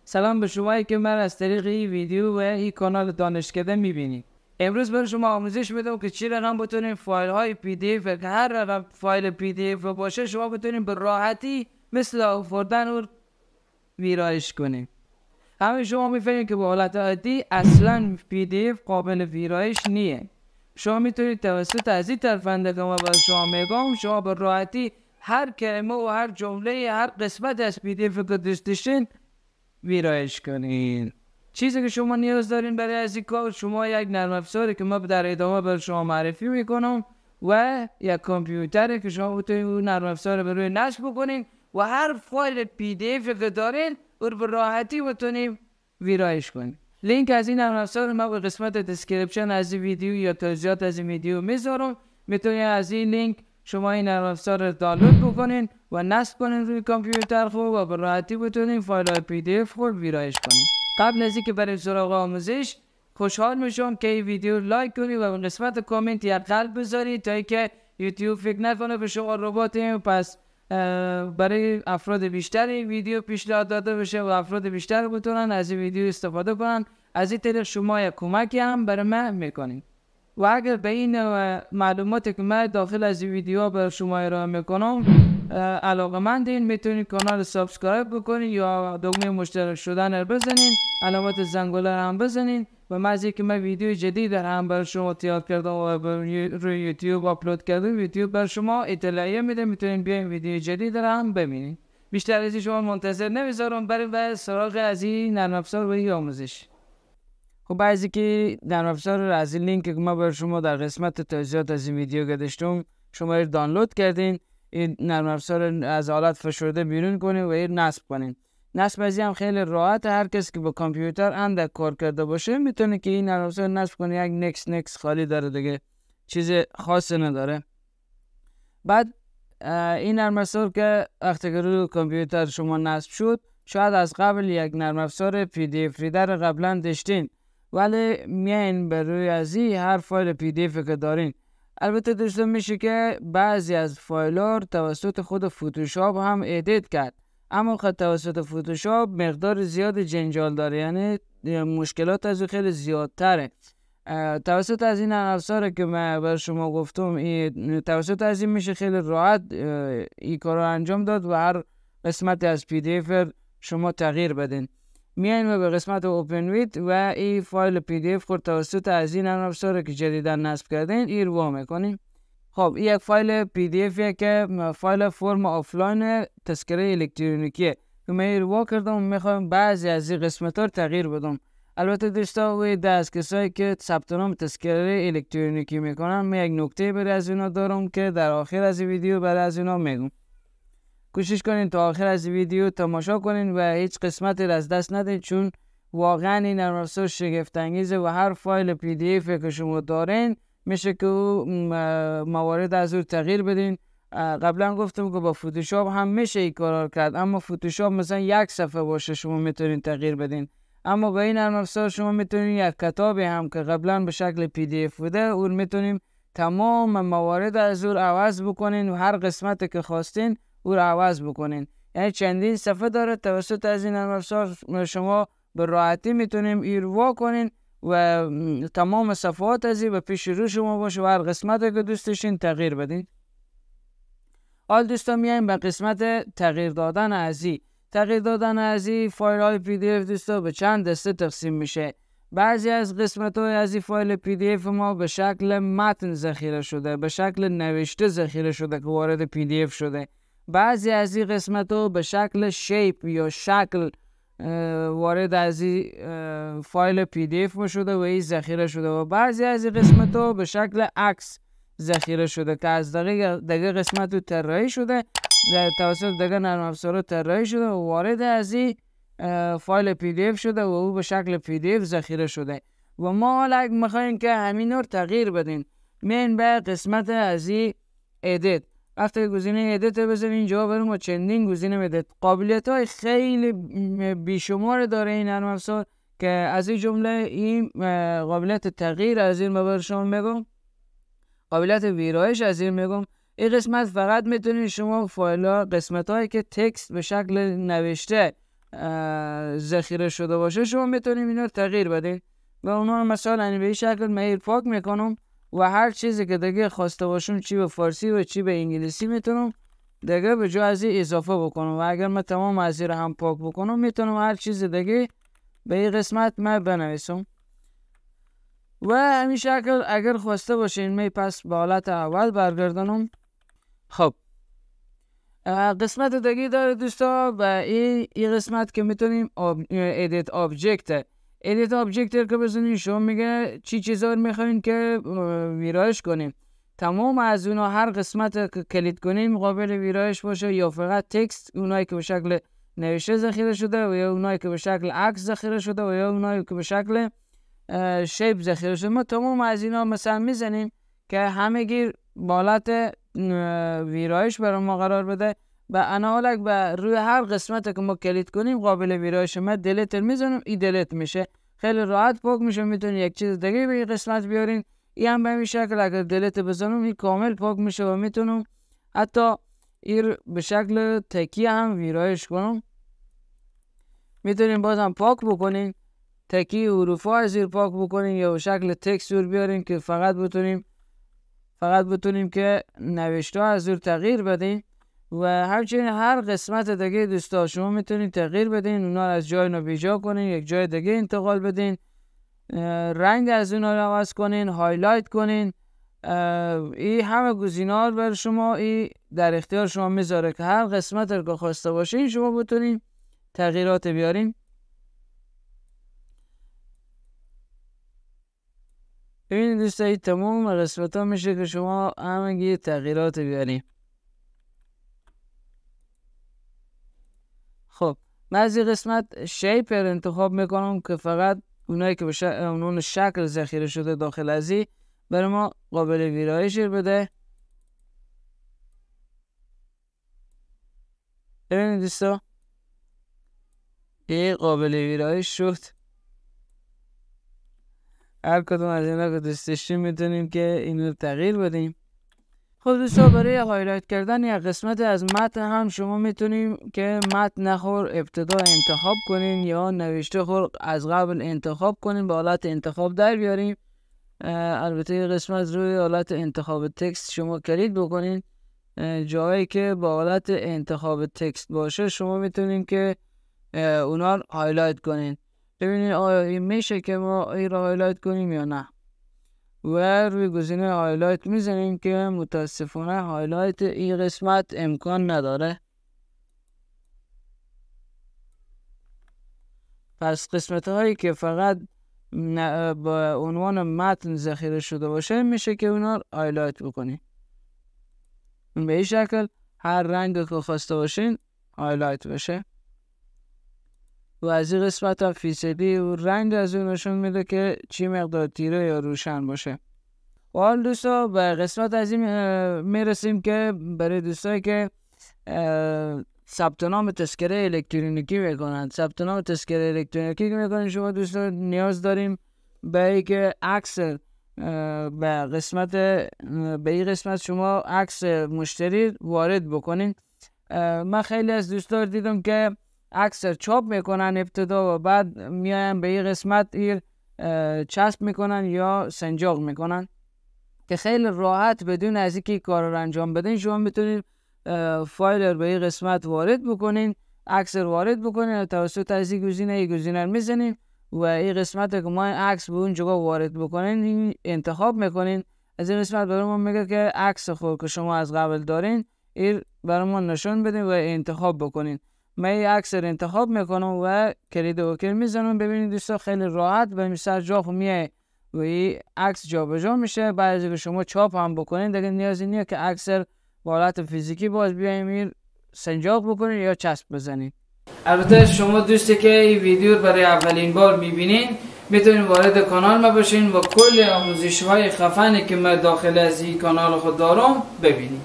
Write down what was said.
سلام به شمایی که من از طریق این ویدیو و این کانال دانشکده میبینید. امروز برای شما آموزش میدم که چی رقم بتونید فایل های پی دی اف که هر رقم فایل پی دی اف باشه شما بتونید به راحتی مثل آوردن و ویرایش کنید. همه شما میفهمید که به حالت عادی اصلا پی دی اف قابل ویرایش نیه. شما میتونید توسط از این طرفنده که ما برای شما میگم شما به راحتی هر کلمه و هر جمله هر قسمت از پی دی اف که دوست داشتین ویرایش کنین. چیزی که شما نیاز دارین برای از این کار شما یک نرم افزاری که ما در ادامه برای شما معرفی میکنم و یک کامپیوتری که شما بتونید اون نرم افزار رو روی نصب بکنین و هر فایل پی دی اف که دارین اون به راحتی بتونید ویرایش کنین. لینک از این نرم افزار ما به قسمت دسکریپشن از این ویدیو یا توضیحات از این ویدیو میذارم. میتونید از این لینک شما این نرم افزار رو دانلود بکنین و نصب کنین روی کامپیوتر خود و به راحتی بتونین فایل های پی دی اف خود ویرایش کنین. قبل از اینکه بریم سراغ آموزش خوشحال میشم که این ویدیو لایک کنید و به قسمت کامنت یک قلب بذارید تا اینکه یوتیوب فکر نکنه به شما رباتیم، پس برای افراد بیشتر این ویدیو پیشنهاد داده بشه و افراد بیشتر بتونن از این ویدیو استفاده کنن. از این طریق شما یک کمکی هم برای من میکنین و اگر به این معلوماتی که من داخل از این ویدیو برای شما ارائه میکنم علاقه‌مندین میتونید کانال سابسکرایب بکنید یا دکمه مشترک شدن رو بزنین، علامت زنگوله هم بزنین و مزید که من ویدیو جدید هم برای شما تیار کردم و روی یوتیوب آپلود کردم یوتیوب برای شما اطلاعیه میده، میتونین بیاین ویدیو جدید رو هم ببینین. بیشتر از این شما منتظر نمیذارم، بریم به سراغ از این نرم افزار و این آموزش. خب بعضی که نرم افزار رو از این لینک که ما برای شما در قسمت توضیحات از این ویدیو گذاشتم شما رو دانلود کردین، این نرم افزار از حالت فشرده بیرون کنین و این نصب کنین. نصب از این هم خیلی راحت، هر کسی که با کامپیوتر اندک کار کرده باشه میتونه که این نرم افزار نصب کنه. یک نکس خالی داره دیگه، چیز خاصی نداره. بعد این نرم افزار که وقتی که روی کامپیوتر شما نصب شد شاید از قبل یک نرم افزار پی دی اف ریدر قبلا داشتین ولی میاین بر روی از این هر فایل پی دی اف که دارین. البته دوستان میشه که بعضی از فایل ها توسط خود فوتوشاپ هم ادیت کرد، اما خود توسط فوتوشاپ مقدار زیاد جنجال داره، یعنی مشکلات از خیلی زیادتره. توسط از این نرم افزار که من بر شما گفتم توسط از این میشه خیلی راحت این کار رو انجام داد و هر قسمت از پی دی اف شما تغییر بدین. میایم به قسمت اوپن ویت و این فایل پی دی اف خود توسط از این نرم افزار که جدیدا نصب کردین این رو میکنیم. خب این یک فایل پی دی اف که فایل فرم آفلاین تذکره الکترونیکیه که من رو کردم، میخوام بعضی از این قسمت ها رو تغییر بدم. البته دوستا و دست کسایی که ثبت نام تذکره الکترونیکی میکنن من یک نکته برای از اینا دارم که در آخر از ویدیو برای از اینا میگم. کوشش کنین تا آخر از ویدیو تماشا کنین و هیچ قسمتی را از دست ندین، چون واقعا این نرم افزار شگفت انگیزه و هر فایل پی دی اف که شما دارین میشه که موارد از اون تغییر بدین. قبلا گفتم که با فوتوشاپ هم میشه این کار کرد، اما فوتوشاپ مثلا یک صفحه باشه شما میتونین تغییر بدین، اما با این نرم افزار شما میتونین یک کتابی هم که قبلا به شکل پی دی اف بوده اون میتونیم تمام موارد از اون عوض بکنین و هر قسمتی که خواستین او رو عوض بکنین. یعنی چندین صفحه داره. توسط از این نرم افزار شما به راحتی میتونیم ایروا کنین و تمام صفحات از این به پیش رو شما باشه و هر قسمتی که دوست داشتین تغییر بدین. حال دوستان میایم به قسمت تغییر دادن از این. تغییر دادن از این فایل های پی دی اف دوستا به چند دسته تقسیم میشه. بعضی از قسمت های از این فایل پی دی اف ما به شکل متن ذخیره شده، به شکل نوشته ذخیره شده که وارد پی دی اف شده. بعضی از این قسمت ها به شکل شیپ یا شکل وارد از این فایل پی دی اف شده و این ذخیره شده و بعضی از این قسمت ها به شکل عکس ذخیره شده که از دیگه قسمت رو طراحی شده توسط دیگه نرم افزار طراحی شده و وارد از این فایل پی دی اف شده و او به شکل پی دی اف ذخیره شده و ما حالا میخوایم که همین رو تغییر بدین. میایم به قسمت از این ادیت. وقتی گزینه ادیت بزنین اینجا بریم و چندین گزینه ادیت. قابلیت های خیلی بیشمار داره این نرم افزار که از این جمله این قابلیت تغییر از این بر شما میگم، قابلیت ویرایش از این میگم. این قسمت فقط میتونید شما فایل ها قسمت هایی که تکست به شکل نوشته ذخیره شده باشه شما میتونیم اینا رو تغییر بدین و اونا مثلا به این شکل من پاک میکنم و هر چیزی که دیگه خواسته باشم چی به فارسی و چی به انگلیسی میتونم دیگه به جای از اضافه بکنم و اگر من تمام از این هم پاک بکنم میتونم هر چیز دیگه به این قسمت من بنویسم و همین شکل اگر خواسته باشین می پس به حالت اول برگردانم. خب قسمت دیگه داره دوستا و این قسمت که میتونیم ادیت آبجکت که بزنین شما میگه چی چیزا رو میخواین که ویرایش کنیم. تمام از اونا هر قسمت که کلید کنیم قابل ویرایش باشه یا فقط تکست، اونایی که به شکل نوشته ذخیره شده و یا اونایی که به شکل عکس ذخیره شده و یا اونایی که به شکل شیپ ذخیره شده. ما تمام از اینا مثلا میزنیم که همگی بالات ویرایش برای ما قرار بده و انا حالا به روی هر قسمت که ما کلید کنیم قابل ویرایش. من دلیت میزنم این دلیت میشه، خیلی راحت پاک میشه. میتونید یک چیز دیگه به این قسمت بیارین، این هم به این شکل اگر دلیت بزنم این کامل پاک میشه و میتونم حتی این به شکل تکیه هم ویرایش کنم. میتونین بازم پاک بکنین، تکیه حروف ها از زیر پاک بکنین یا به شکل تکست بیارین که فقط بتونیم که نوشته ها از زیر تغییر بدین و همچنین هر قسمت دیگه دوستا شما میتونین تغییر بدین، اونا از جای بیجا کنین، یک جای دیگه انتقال بدین، رنگ از اونا رو عوض کنین، هایلایت کنین. این همه گزینه‌ها بر شما این در اختیار شما میذاره که هر قسمت رو که خواسته باشین شما بتونین تغییرات بیارین. ببینید دوستا این تمام قسمت ها میشه که شما همگی تغییرات بیارین. خب من از این قسمت شیپ رو انتخاب میکنم که فقط اونایی که به اون شکل ذخیره شده داخل از این برای ما قابل ویرایش بده. ببینید دوستا این قابل ویرایش شد. هر کدوم از اینا که دوست داشتیم میتونیم که اینو تغییر بدیم. خب دوستا برای هایلایت کردن یک قسمت از متن هم شما میتونیم که متن نخور ابتدا انتخاب کنین یا نوشته خور از قبل انتخاب کنین، به حالت انتخاب در بیاریم. البته قسمت روی حالت انتخاب تکست شما کلید بکنین، جایی که با حالت انتخاب تکست باشه شما میتونین که اونا رو هایلایت کنین. ببینید آیا میشه که ما این رو هایلایت کنیم یا نه و روی گزینه هایلایت میزنیم که متاسفانه هایلایت این قسمت امکان نداره. پس قسمت هایی که فقط با عنوان متن ذخیره شده باشه میشه که اونا رو هایلایت بکنیم. به این شکل هر رنگ که خواسته باشین هایلایت بشه و از این قسمت هم فیصدی و رنگ از اون نشون میده که چی مقدار تیره یا روشن باشه. و حال دوستا به قسمت از این میرسیم که برای دوستایی که ثبت نام تذکره الکترونیکی میکنن، ثبت نام تذکره الکترونیکی میکنن شما دوستا نیاز داریم به اینکه عکس به این قسمت شما عکس مشتری وارد بکنین. من خیلی از دوستا دیدم که عکس چاپ میکنن ابتدا و بعد میایم به این قسمت چسب میکنن یا سنجاق میکنن که خیلی راحت بدون از اینکه کار رو انجام بدین شما میتونید فایل رو به این قسمت وارد بکنین، عکس رو وارد بکنین توسط از این گزینه رو میزنین و این قسمت که ما عکس به اون جگه وارد بکنین این انتخاب میکنین. از این قسمت برای ما میگه که عکس خود که شما از قبل دارین این برای ما نشون بدین و انتخاب بکنین. من این عکس رو انتخاب میکنم و کلید اوکی میزنم. ببینید دوستا خیلی راحت به این سر جا میای و این عکس جابجا میشه. بعد از اینکه شما چاپ هم بکنین دیگه نیازی نیست که عکس با حالت فیزیکی باز بیایم سنجاق بکنین یا چسب بزنین. البته شما دوستی که این ویدیو رو برای اولین بار میبینین میتونین وارد کانال ما بشین و کل آموزش های خفنی که من داخل از این کانال خود دارم ببینین.